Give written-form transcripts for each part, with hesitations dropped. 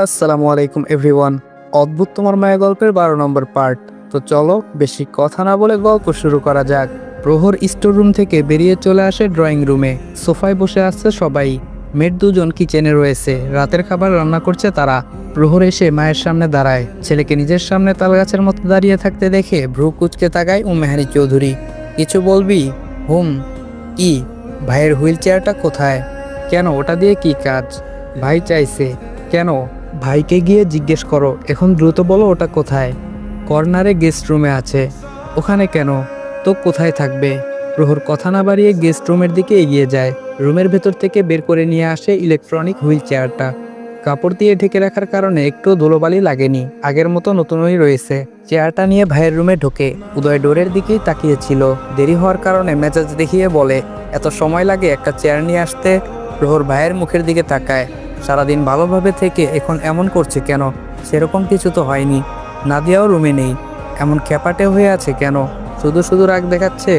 আসসালামু আলাইকুম এভরিওয়ান। অদ্ভুত তোমার মায়া গল্পের 12 নম্বর পার্ট। তো চলো বেশি কথা না বলে গল্প শুরু করা যাক। প্রহর স্টোর রুম থেকে বেরিয়ে চলে আসে ড্রয়িং রুমে। সোফায় বসে আছে সবাই। মেয়ের দুজন কিচেনে রয়েছে, রাতের খাবার রান্না করছে তারা। প্রহর এসে মায়ের সামনে দাঁড়ায়। ছেলেকে নিজের সামনে তালগাছের মতো দাঁড়িয়ে থাকতে দেখে ভ্রু কুঁচকে তাকায় মেহারি চৌধুরী। কিছু বলবি? কি? ভাইয়ের হুইল চেয়ারটা কোথায়? কেন, ওটা দিয়ে কি কাজ? ভাই চাইছে। কেন? ভাইকে গিয়ে জিজ্ঞেস করো, এখন দ্রুত বলো ওটা কোথায়। কর্নারে গেস্ট রুমে আছে। ওখানে কেন? তো কোথায় থাকবে? প্রহর কথা না বাড়িয়ে গেস্ট রুমের দিকে এগিয়ে যায়। রুমের ভেতর থেকে বের করে নিয়ে আসে ইলেকট্রনিক হুইল চেয়ারটা। কাপড় দিয়ে ঢেকে রাখার কারণে একটু ধুলোবালি লাগেনি, আগের মতো নতুনই রয়েছে। চেয়ারটা নিয়ে ভাইয়ের রুমে ঢোকে। উদয় ডোরের দিকেই তাকিয়েছিল। দেরি হওয়ার কারণে মেজাজ দেখিয়ে বলে, এত সময় লাগে একটা চেয়ার নিয়ে আসতে? প্রহর ভাইয়ের মুখের দিকে তাকায়। সারাদিন ভালোভাবে থেকে এখন এমন করছে কেন? সেরকম কিছু তো হয়নি। নাদিয়াও রুমে নেই, এমন খ্যাপাটে হয়ে আছে কেন? শুধু শুধু রাগ দেখাচ্ছে।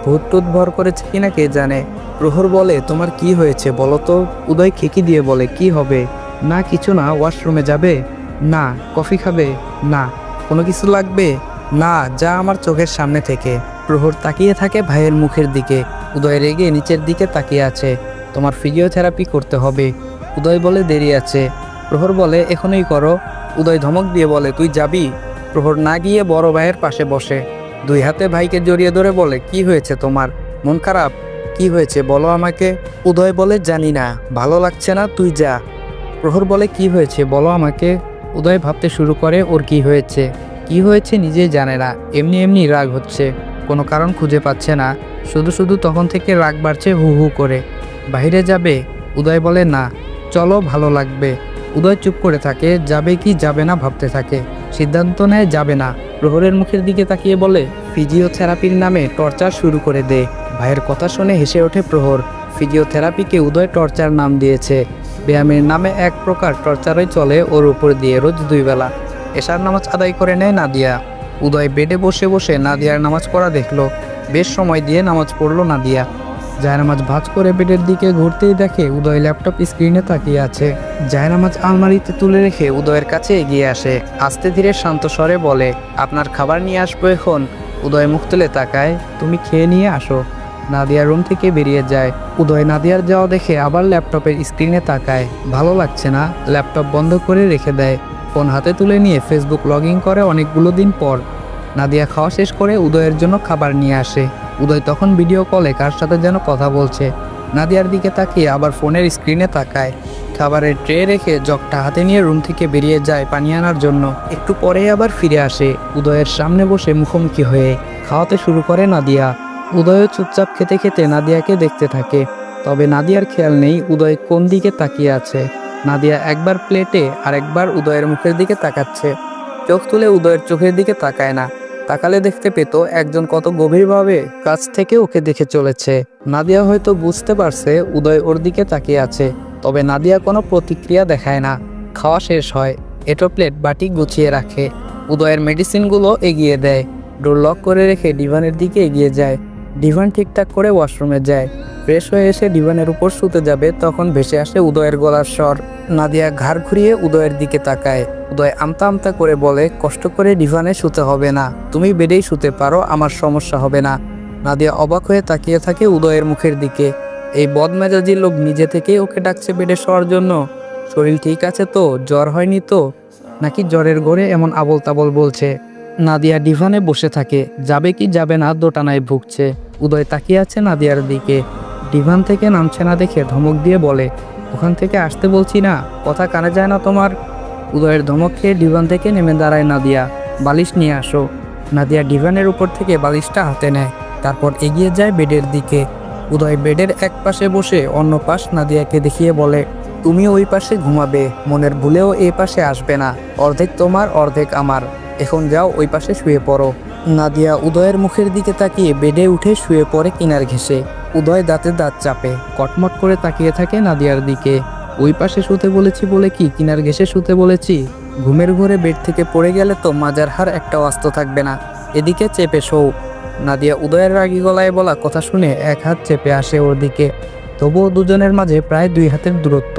ভূত টুত ভর করেছে কিনা কে জানে। প্রহর বলে, তোমার কি হয়েছে বলো তো? উদয় খেকি দিয়ে বলে, কি হবে? না কিছু না। ওয়াশরুমে যাবে? না। কফি খাবে? না। কোনো কিছু লাগবে? না, যা আমার চোখের সামনে থেকে। প্রহর তাকিয়ে থাকে ভাইয়ের মুখের দিকে। উদয় রেগে নিচের দিকে তাকিয়ে আছে। তোমার ফিজিওথেরাপি করতে হবে। উদয় বলে, দেরি আছে। প্রহর বলে, এখনই করো। উদয় ধমক দিয়ে বলে, তুই যাবি? প্রহর না গিয়ে বড় ভাইয়ের পাশে বসে। দুই হাতে ভাইকে জড়িয়ে ধরে বলে, কি হয়েছে তোমার? মন খারাপ? কি হয়েছে বলো আমাকে। উদয় বলে, জানি না, ভালো লাগছে না, তুই যা। প্রহর বলে, কি হয়েছে বলো আমাকে। উদয় ভাবতে শুরু করে ওর কি হয়েছে। কি হয়েছে নিজেই জানে না, এমনি এমনি রাগ হচ্ছে, কোনো কারণ খুঁজে পাচ্ছে না। শুধু শুধু তখন থেকে রাগ বাড়ছে হু হু করে। বাইরে যাবে? উদয় বলে, না। চলো, ভালো লাগবে। উদয় চুপ করে থাকে, যাবে কি যাবে না ভাবতে থাকে। সিদ্ধান্ত নেয় যাবে না। প্রহরের মুখের দিকে তাকিয়ে বলে, ফিজিওথেরাপির নামে টর্চার শুরু করে দে। ভাইয়ের কথা শুনে হেসে ওঠে প্রহর। ফিজিওথেরাপিকে উদয় টর্চার নাম দিয়েছে। ব্যায়ামের নামে এক প্রকার টর্চারই চলে ওর উপর দিয়ে রোজ 2 বেলা। এশার নামাজ আদায় করে নেয় নাদিয়া। উদয় বেডে বসে বসে নাদিয়ার নামাজ পড়া দেখলো। বেশ সময় দিয়ে নামাজ পড়লো নাদিয়া। জায়নামাজ ভাঁজ করে বেডের দিকে ঘুরতেই দেখে উদয় ল্যাপটপ স্ক্রিনে তাকিয়ে আছে। জায়নামাজ আলমারিতে তুলে রেখে উদয়ের কাছে এগিয়ে আসে। আস্তে ধীরে শান্ত স্বরে বলে, আপনার খাবার নিয়ে আসবো এখন। উদয় মুখ তুলে তাকায়, তুমি খেয়ে নিয়ে আসো। নাদিয়া রুম থেকে বেরিয়ে যায়। উদয় নাদিয়ার যাওয়া দেখে আবার ল্যাপটপের স্ক্রিনে তাকায়। ভালো লাগছে না, ল্যাপটপ বন্ধ করে রেখে দেয়। ফোন হাতে তুলে নিয়ে ফেসবুক লগ ইন করে অনেকগুলো দিন পর। নাদিয়া খাওয়া শেষ করে উদয়ের জন্য খাবার নিয়ে আসে। উদয় তখন ভিডিও কলে কার সাথে যেন কথা বলছে। নাদিয়ার দিকে তাকিয়ে আবার ফোনের স্ক্রিনে তাকায়। খাবারের ট্রে রেখে জগটা হাতে নিয়ে রুম থেকে বেরিয়ে যায় পানি আনার জন্য। একটু পরেই আবার ফিরে আসে। উদয়ের সামনে বসে মুখোমুখি হয়ে খাওয়াতে শুরু করে নাদিয়া। উদয়ও চুপচাপ খেতে খেতে নাদিয়াকে দেখতে থাকে। তবে নাদিয়ার খেয়াল নেই উদয় কোন দিকে তাকিয়ে আছে। নাদিয়া একবার প্লেটে আর একবার উদয়ের মুখের দিকে তাকাচ্ছে। চোখ তুলে উদয়ের চোখের দিকে তাকায় না। তাকালে দেখতে পেত একজন কত গভীরভাবে কাছ থেকে ওকে দেখে চলেছে। নাদিয়া হয়তো বুঝতে পারছে উদয় ওর দিকে তাকিয়ে আছে, তবে নাদিয়া কোনো প্রতিক্রিয়া দেখায় না। খাওয়া শেষ হয়। এটো প্লেট বাটি গুছিয়ে রাখে। উদয়ের মেডিসিনগুলো এগিয়ে দেয়। ডোর লক করে রেখে ডিভানের দিকে এগিয়ে যায়। ডিভান ঠিকঠাক করে ওয়াশরুমে যায়। ফ্রেশ হয়ে এসে ডিভানের উপর শুতে যাবে, তখন ভেসে আসে উদয়ের গলার স্বর। নাদিয়া ঘাড় ঘুরিয়ে উদয়ের দিকে তাকায়। উদয় আমতা আমতা করে বলে, কষ্ট করে ডিভানে শুতে হবে না, তুমি বেডেই শুতে পারো, আমার সমস্যা হবে না। নাদিয়া অবাক হয়ে তাকিয়ে থাকে উদয়ের মুখের দিকে। এই বদমেজাজি লোক নিজে থেকেই ওকে ডাকছে বেডে শোয়ার জন্য। শরীর ঠিক আছে তো? জ্বর হয়নি তো? নাকি জ্বরের ঘোরে এমন আবল তাবল বলছে? নাদিয়া ডিভানে বসে থাকে। যাবে কি যাবে না দোটানায় ভুগছে। উদয় তাকিয়ে আছে নাদিয়ার দিকে। ডিভান থেকে নামছে না দেখে ধমক দিয়ে বলে, ওখান থেকে আসতে বলছি না, কথা কানে যায় না তোমার? উদয়ের ধমক খেয়ে ডিভান থেকে নেমে দাঁড়ায় নাদিয়া। বালিশ নিয়ে আসো। নাদিয়া ডিভানের উপর থেকে বালিশটা হাতে নেয়, তারপর এগিয়ে যায় বেডের দিকে। উদয় বেডের এক পাশে বসে অন্য পাশ নাদিয়াকে দেখিয়ে বলে, তুমি ওই পাশে ঘুমাবে, মনের ভুলেও এই পাশে আসবে না। অর্ধেক তোমার অর্ধেক আমার। এখন যাও ওই পাশে শুয়ে পড়ো। নাদিয়া উদয়ের মুখের দিকে তাকিয়ে বেডে উঠে শুয়ে পড়ে কিনার ঘেঁষে। উদয় দাঁতে দাঁত চাপে, কটমট করে তাকিয়ে থাকে নাদিয়ার দিকে। ওই পাশে শুতে বলেছি বলে কি কিনার ঘেঁষে শুতে বলেছি? ঘুমের ঘোরে বেড থেকে পড়ে গেলে তো মাজার হার একটাও আস্ত থাকবে না। এদিকে চেপে শোও। নাদিয়া উদয়ের রাগী গলায় বলা কথা শুনে এক হাত চেপে আসে ওর দিকে। তবুও দুজনের মাঝে প্রায় 2 হাতের দূরত্ব।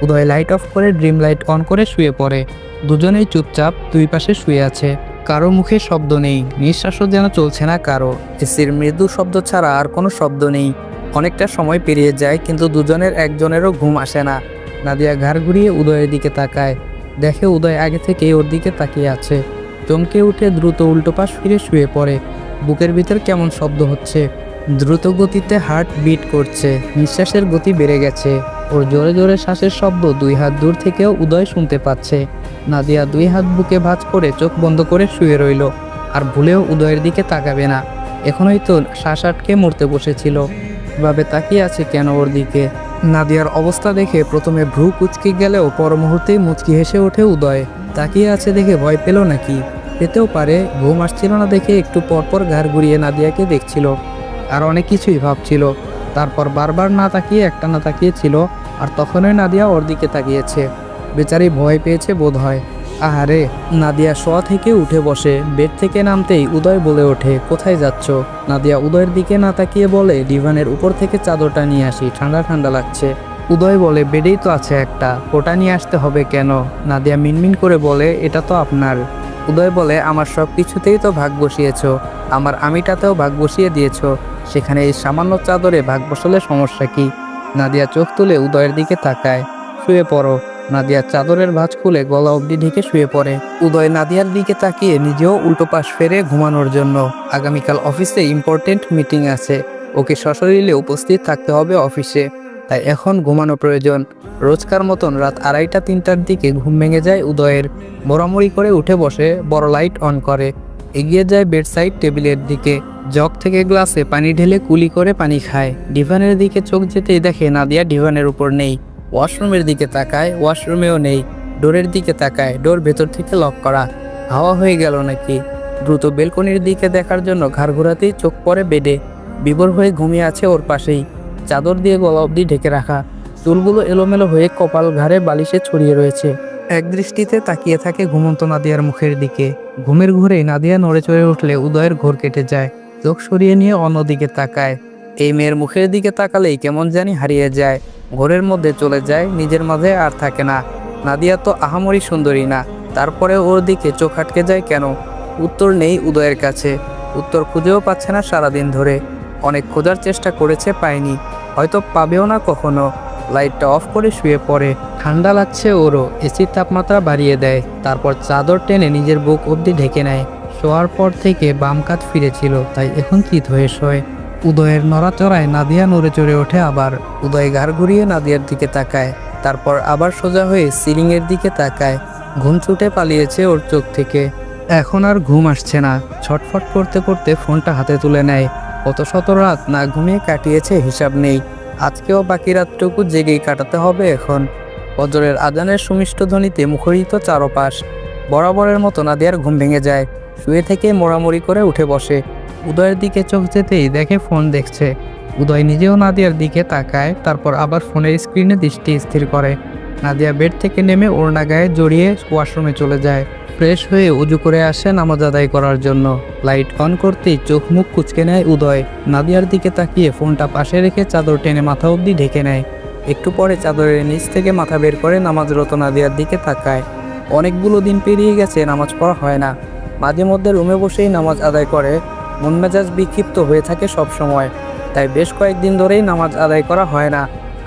উদয় লাইট অফ করে ড্রিম লাইট অন করে শুয়ে পড়ে। দুজনেই চুপচাপ দুই পাশে শুয়ে আছে। কারো মুখে শব্দ নেই, নিঃশ্বাসও যেন চলছে না কারো। এসির মৃদু শব্দ ছাড়া আর কোনো শব্দ নেই। অনেকটা সময় পেরিয়ে যায় কিন্তু দুজনের একজনেরও ঘুম আসে না। নাদিয়া ঘাড় ঘুরিয়ে উদয়ের দিকে তাকায়, দেখে উদয় আগে থেকেই ওর দিকে তাকিয়ে আছে। চমকে উঠে দ্রুত উল্টো পাশ ফিরে শুয়ে পড়ে। বুকের ভিতর কেমন শব্দ হচ্ছে, দ্রুত গতিতে হার্ট বিট করছে, নিঃশ্বাসের গতি বেড়ে গেছে। ওর জোরে জোরে শ্বাসের শব্দ 2 হাত দূর থেকেও উদয় শুনতে পাচ্ছে। নাদিয়া 2 হাত বুকে ভাঁজ করে চোখ বন্ধ করে শুয়ে রইল। আর ভুলেও উদয়ের দিকে তাকাবে না। এখনই তো শ্বাস আটকে মরতে বসেছিল, এভাবে তাকিয়ে আছে কেন ওর দিকে? নাদিয়ার অবস্থা দেখে প্রথমে ভ্রু কুঁচকে গেলেও পর মুহূর্তেই মুচকি হেসে ওঠে উদয়। তাকিয়ে আছে দেখে ভয় পেল নাকি? পেতেও পারে। ঘুম আসছিল না দেখে একটু পরপর ঘাড় ঘুরিয়ে নাদিয়াকে দেখছিল, আর অনেক কিছুই ভাবছিল। তারপর বারবার না তাকিয়ে একটানা তাকিয়েছিল, আর তখনই নাদিয়া ওর দিকে তাকিয়েছে। বেচারি ভয় পেয়েছে বোধ হয়। আহারে! নাদিয়া শোয়া থেকে উঠে বসে। বেড থেকে নামতেই উদয় বলে ওঠে, কোথায় যাচ্ছ? নাদিয়া উদয়ের দিকে না তাকিয়ে বলে, ডিভানের উপর থেকে চাদরটা নিয়ে আসি, ঠান্ডা ঠান্ডা লাগছে। উদয় বলে, বেডেই তো আছে একটা, ওটা নিয়ে আসতে হবে কেন? নাদিয়া মিনমিন করে বলে, এটা তো আপনার। উদয় বলে, আমার সব কিছুতেই তো ভাগ বসিয়েছ, আমার আমিটাতেও ভাগ বসিয়ে দিয়েছ, সেখানে এই সামান্য চাদরে ভাগ বসালে সমস্যা কি? নাদিয়া চোখ তুলে উদয়ের দিকে তাকায়। শুয়ে পড়ো। নাদিয়া চাদরের ভাঁজ খুলে গলা অবধি ঢেকে শুয়ে পড়ে। উদয় নাদিয়ার দিকে তাকিয়ে নিজেও উল্টো পাশ ফেরে ঘুমানোর জন্য। আগামীকাল অফিসে ইম্পর্টেন্ট মিটিং আছে, ওকে সশরীরে উপস্থিত থাকতে হবে অফিসে, তাই এখন ঘুমানো প্রয়োজন। রোজকার মতন রাত 2:30-3টার দিকে ঘুম ভেঙে যায় উদয়ের। মোড়ামুড়ি করে উঠে বসে, বড় লাইট অন করে, এগিয়ে যায় বেডসাইড টেবিলের দিকে। জগ থেকে গ্লাসে পানি ঢেলে কুলি করে পানি খায়। ডিভানের দিকে চোখ যেতেই দেখে নাদিয়া ডিভানের উপর নেই। ওয়াশরুমের দিকে তাকায়, ওয়াশরুমেও নেই। ডোরের দিকে তাকায়, ডোর ভেতর থেকে লক করা। হাওয়া হয়ে গেল নাকি? দ্রুত বেলকনির দিকে দেখার জন্য ঘাড় ঘোরাতেই চোখ পড়ে বেডে। বিভোর হয়ে ঘুমিয়ে আছে ওর পাশেই, চাদর দিয়ে গলা অবধি ঢেকে রাখা। চুলগুলো এলোমেলো হয়ে কপাল ঘাড়ে বালিশে ছড়িয়ে রয়েছে। এক দৃষ্টিতে তাকিয়ে থাকে ঘুমন্ত নাদিয়ার মুখের দিকে। ঘুমের ঘোরে নাদিয়া নড়ে চড়ে উঠলে উদয়ের ঘোর কেটে যায়। চোখ সরিয়ে নিয়ে অন্যদিকে তাকায়। এই মেয়ের মুখের দিকে তাকালেই কেমন জানি হারিয়ে যায়, ঘোরের মধ্যে চলে যায়, নিজের মাঝে আর থাকে না। নাদিয়া তো আহামরি সুন্দরী না, তারপরে ওর দিকে চোখ আটকে যায় কেন? উত্তর নেই উদয়ের কাছে। উত্তর খুঁজেও পাচ্ছে না সারাদিন ধরে। অনেক খোঁজার চেষ্টা করেছে, পায়নি, হয়তো পাবেও না কখনো। লাইটটা অফ করে শুয়ে পড়ে। ঠান্ডা লাগছে ওরও, এসির তাপমাত্রা বাড়িয়ে দেয়। তারপর চাদর টেনে নিজের বুক অবধি ঢেকে নেয়। শোয়ার পর থেকে বাম কাত ফিরেছিল, তাই এখন চিত হয়ে শোয়। উদয়ের নড়াচড়ায় নাদিয়া নড়ে চড়ে ওঠে আবার। উদয় ঘাড় ঘুরিয়ে নাদিয়ার দিকে তাকায়, তারপর আবার সোজা হয়ে সিলিংয়ের দিকে তাকায়। ঘুম ছুটে পালিয়েছে ওর চোখ থেকে। এখন আর ঘুম আসছে না। ছটফট করতে করতে ফোনটা হাতে তুলে নেয়। কত শত রাত না ঘুমিয়ে কাটিয়েছে হিসাব নেই। আজকেও বাকি রাতটুকু জেগেই কাটাতে হবে এখন। ফজরের আজানের সুমিষ্ট ধ্বনিতে মুখরিত চারপাশ। বরাবরের মতো নাদিয়ার ঘুম ভেঙে যায়। শুয়ে থেকে মোড়ামুড়ি করে উঠে বসে। উদয়ের দিকে চোখ যেতেই দেখে ফোন দেখছে। উদয় নিজেও নাদিয়ার দিকে তাকায়, তারপর আবার ফোনের স্ক্রিনে দৃষ্টি স্থির করে। নাদিয়া বেড থেকে নেমে ওড়না গায়ে জড়িয়ে ওয়াশরুমে চলে যায়। ফ্রেশ হয়ে উজু করে আসে নামাজ আদায় করার জন্য। লাইট অন করতেই চোখ মুখ কুঁচকে নেয় উদয়। নাদিয়ার দিকে তাকিয়ে ফোনটা পাশে রেখে চাদর টেনে মাথা অবধি ঢেকে নেয়। একটু পরে চাদরের নিচ থেকে মাথা বের করে নামাজরত নাদিয়ার দিকে তাকায়। অনেকগুলো দিন পেরিয়ে গেছে, নামাজ পড়া হয় না। মাঝে মধ্যে রুমে বসেই নামাজ আদায় করে। মন মেজাজ বিক্ষিপ্ত হয়ে থাকে সব সময়, তাই বেশ কয়েকদিন ধরেই নামাজ আদায় করা হয় না।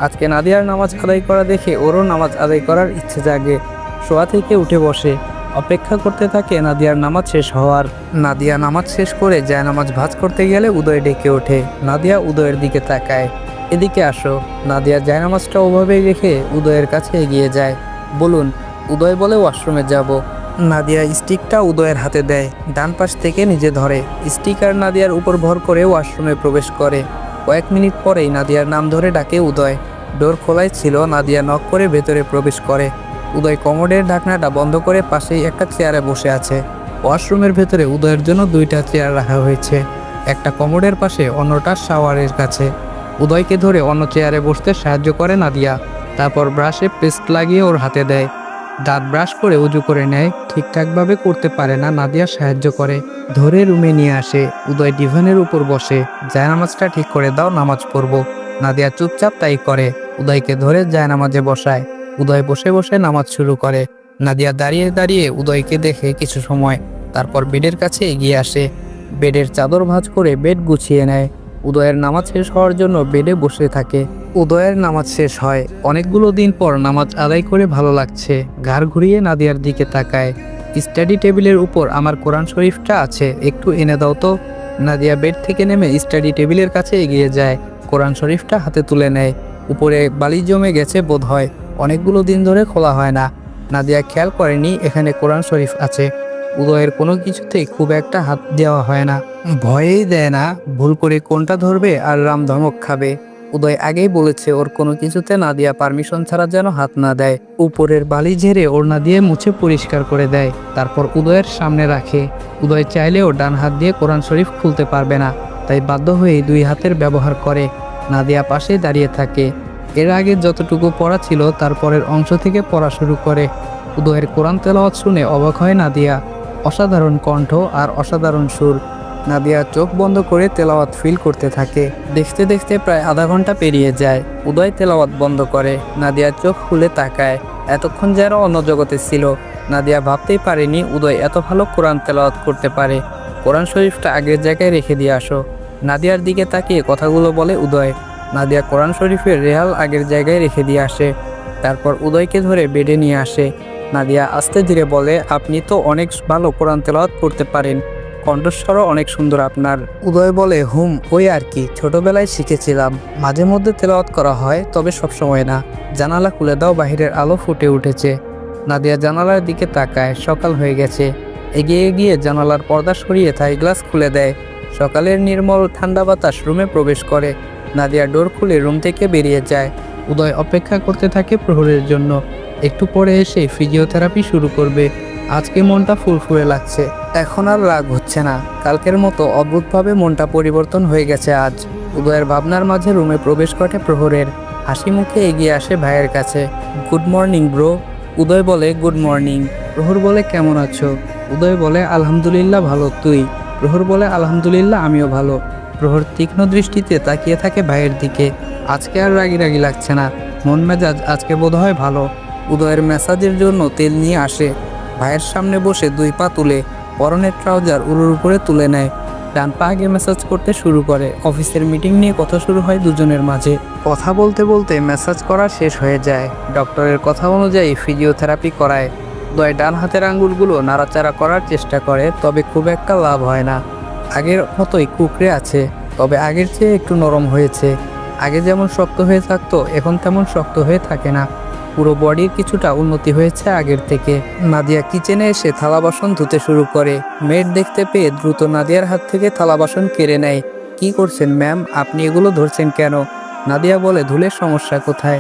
আজকে নাদিয়ার নামাজ আদায় করা দেখে ওরও নামাজ আদায় করার ইচ্ছে জাগে। শোয়া থেকে উঠে বসে, অপেক্ষা করতে থাকে নাদিয়ার নামাজ শেষ হওয়ার। নাদিয়া নামাজ শেষ করে যায় নামাজ ভাঁজ করতে গেলে উদয় ডেকে ওঠে। নাদিয়া উদয়ের দিকে তাকায়, এদিকে আসো। নাদিয়া জায়নামাজটা ওভাবেই রেখে উদয়ের কাছে এগিয়ে যায়। বলুন। উদয় বলে, ওয়াশরুমে যাব। নাদিয়া স্টিকটা উদয়ের হাতে দেয়, ডান পাশ থেকে নিজে ধরে। স্টিক আর নাদিয়ার উপর ভর করে ওয়াশরুমে প্রবেশ করে। কয়েক মিনিট পরেই নাদিয়ার নাম ধরে ডাকে উদয়। ডোর খোলাই ছিল, নাদিয়া নক করে ভেতরে প্রবেশ করে। উদয় কমোডের ঢাকনাটা বন্ধ করে পাশেই একটা চেয়ারে বসে আছে। ওয়াশরুমের ভেতরে উদয়ের জন্য 2টা চেয়ার রাখা হয়েছে, একটা কমোডের পাশে, অন্যটা শাওয়ারের কাছে। উদয়কে ধরে অন্য চেয়ারে বসতে সাহায্য করে নাদিয়া। তারপর ব্রাশে পেস্ট লাগিয়ে ওর হাতে দেয়। দাঁত ব্রাশ করে উজু করে নেয়। ঠিকঠাকভাবে করতে পারে না, নাদিয়া সাহায্য করে। ধরে রুমে নিয়ে আসে। উদয় ডিভানের উপর বসে, জায়নামাজটা ঠিক করে দাও, নামাজ পড়ব। নাদিয়া চুপচাপ তাই করে। উদয়কে ধরে জায়নামাজে বসায়। উদয় বসে বসে নামাজ শুরু করে। নাদিয়া দাঁড়িয়ে দাঁড়িয়ে উদয়কে দেখে কিছু সময়, তারপর বেডের কাছে এগিয়ে আসে। বেডের চাদর ভাঁজ করে বেড গুছিয়ে নেয়। উদয়ের নামাজ শেষ হওয়ার জন্য বেডে বসে থাকে। উদয়ের নামাজ শেষ হয়। অনেকগুলো দিন পর নামাজ আদায় করে ভালো লাগছে। ঘাড় ঘুরিয়ে নাদিয়ার দিকে তাকায়। স্টাডি টেবিলের উপর আমার কোরআন শরীফটা আছে, একটু এনে দাও তো। নাদিয়া বেড থেকে নেমে স্টাডি টেবিলের কাছে এগিয়ে যায়। কোরআন শরীফটা হাতে তুলে নেয়। উপরে বালি জমে গেছে বোধ হয়, অনেকগুলো দিন ধরে খোলা হয় না। নাদিয়া খেয়াল করেনি এখানে কোরআন শরীফ আছে। উদয়ের কোনো কিছুতেই খুব একটা হাত দেওয়া হয় না, ভয়েই দেয় না ভুল করে কোনটা ধরবে আর রাম ধমক খাবে। উদয় আগেই বলেছে ওর কোনো কিছুতে নাদিয়া পারমিশন ছাড়া যেন হাত না দেয়। উপরের বালি ঝেড়ে ওড়না দিয়ে মুছে পরিষ্কার করে দেয়, তারপর উদয়ের সামনে রাখে। উদয় চাইলেও ডান হাত দিয়ে কোরআন শরীফ খুলতে পারবে না, তাই বাধ্য হয়ে দুই হাতের ব্যবহার করে। নাদিয়া পাশে দাঁড়িয়ে থাকে। এর আগে যতটুকু পড়া ছিল তারপরের অংশ থেকে পড়া শুরু করে। উদয়ের কোরআন তেলাওয়াত শুনে অবাক হয় নাদিয়া। অসাধারণ কণ্ঠ আর অসাধারণ সুর। নাদিয়া চোখ বন্ধ করে তেলাওয়াত ফিল করতে থাকে। দেখতে দেখতে প্রায় আধা ঘন্টা পেরিয়ে যায়। উদয় তেলাওয়াত বন্ধ করে। নাদিয়া চোখ খুলে তাকায়। এতক্ষণ যেন অন্য জগতে ছিল। নাদিয়া ভাবতেই পারেনি উদয় এত ভালো কোরআন তেলাওয়াত করতে পারে। কোরআন শরীফটা আগের জায়গায় রেখে দিয়ে আসো। নাদিয়ার দিকে তাকিয়ে কথাগুলো বলে উদয়। নাদিয়া কোরআন শরীফের রেহাল আগের জায়গায় রেখে দিয়ে আসে। তারপর উদয়কে ধরে বেডে নিয়ে আসে। নাদিয়া আস্তে ধীরে বলে, আপনি তো অনেক ভালো কোরআন তেলাওয়াত করতে পারেন, কণ্ঠস্বরও অনেক সুন্দর আপনার। উদয় বলে, ওই আর কি, ছোটবেলায় শিখেছিলাম। মাঝে মধ্যে তেলাওয়াত করা হয়, তবে সবসময় না। জানালা খুলে দাও, বাহিরের আলো ফুটে উঠেছে। নাদিয়া জানালার দিকে তাকায়। সকাল হয়ে গেছে। এগিয়ে গিয়ে জানালার পর্দা সরিয়ে থাই গ্লাস খুলে দেয়। সকালের নির্মল ঠান্ডা বাতাস রুমে প্রবেশ করে। নাদিয়া ডোর খুলে রুম থেকে বেরিয়ে যায়। উদয় অপেক্ষা করতে থাকে প্রহরের জন্য। একটু পরে এসে ফিজিওথেরাপি শুরু করবে। আজকে মনটা ফুরফুরে লাগছে, এখন আর রাগ হচ্ছে না। কালকের মতো অদ্ভুতভাবে মনটা পরিবর্তন হয়ে গেছে আজ। উদয়ের ভাবনার মাঝে রুমে প্রবেশ ঘটে প্রহরের। হাসি মুখে এগিয়ে আসে ভাইয়ের কাছে। Good morning bro. উদয় বলে, গুড মর্নিং। প্রহর বলে, কেমন আছো? উদয় বলে, আলহামদুলিল্লাহ ভালো, তুই? প্রহর বলে, আলহামদুলিল্লাহ আমিও ভালো। প্রহর তীক্ষ্ণ দৃষ্টিতে তাকিয়ে থাকে ভাইয়ের দিকে। আজকে আর রাগি রাগি লাগছে না, মন মেজাজ আজকে বোধহয় ভালো। উদয়ের ম্যাসাজের জন্য তেল নিয়ে আসে। ভাইয়ের সামনে বসে দুই পা তুলে পরনের ট্রাউজার উড়ুর উপরে তুলে নেয়। ডান পা আগে ম্যাসাজ করতে শুরু করে। অফিসের মিটিং নিয়ে কথা শুরু হয় দুজনের মাঝে। কথা বলতে বলতে ম্যাসাজ করা শেষ হয়ে যায়। ডক্টরের কথা অনুযায়ী ফিজিওথেরাপি করায়। উদয় ডান হাতের আঙ্গুলগুলো নাড়াচাড়া করার চেষ্টা করে, তবে খুব একটা লাভ হয় না। আগের মতোই কুঁকড়ে আছে, তবে আগের চেয়ে একটু নরম হয়েছে। আগে যেমন শক্ত হয়ে থাকতো, এখন তেমন শক্ত হয়ে থাকে না। পুরো বডির কিছুটা উন্নতি হয়েছে আগের থেকে। নাদিয়া কিচেনে এসে থালা বাসন ধুতে শুরু করে। মেড দেখতে পেয়ে দ্রুত নাদিয়ার হাত থেকে থালা বাসন কেড়ে নেয়। কি করছেন ম্যাম, আপনি এগুলো ধরছেন কেন? নাদিয়া বলে, ধুলের সমস্যা কোথায়?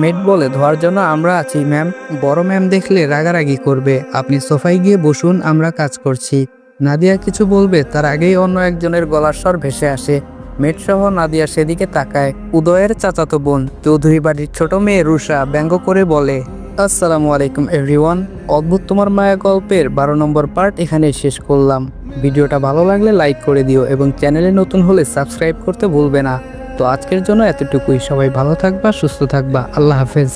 মেড বলে, ধোয়ার জন্য আমরা আছি ম্যাম। বড় ম্যাম দেখলে রাগারাগি করবে, আপনি সোফায় গিয়ে বসুন, আমরা কাজ করছি। নাদিয়া কিছু বলবে তার আগেই অন্য একজনের গলার স্বর ভেসে আসে। মেড সহ নাদিয়া সেদিকে তাকায়। উদয়ের চাচাতো বোন চৌধুরী বাড়ির ছোট মেয়ে রুষা ব্যঙ্গ করে বলে, আসসালামু আলাইকুম এভরিওয়ান। অদ্ভুত তোমার মায়া গল্পের 12 নম্বর পার্ট এখানে শেষ করলাম। ভিডিওটা ভালো লাগলে লাইক করে দিও এবং চ্যানেলে নতুন হলে সাবস্ক্রাইব করতে ভুলবে না। তো আজকের জন্য এতটুকুই। সবাই ভালো থাকবা, সুস্থ থাকবা। আল্লাহ হাফেজ।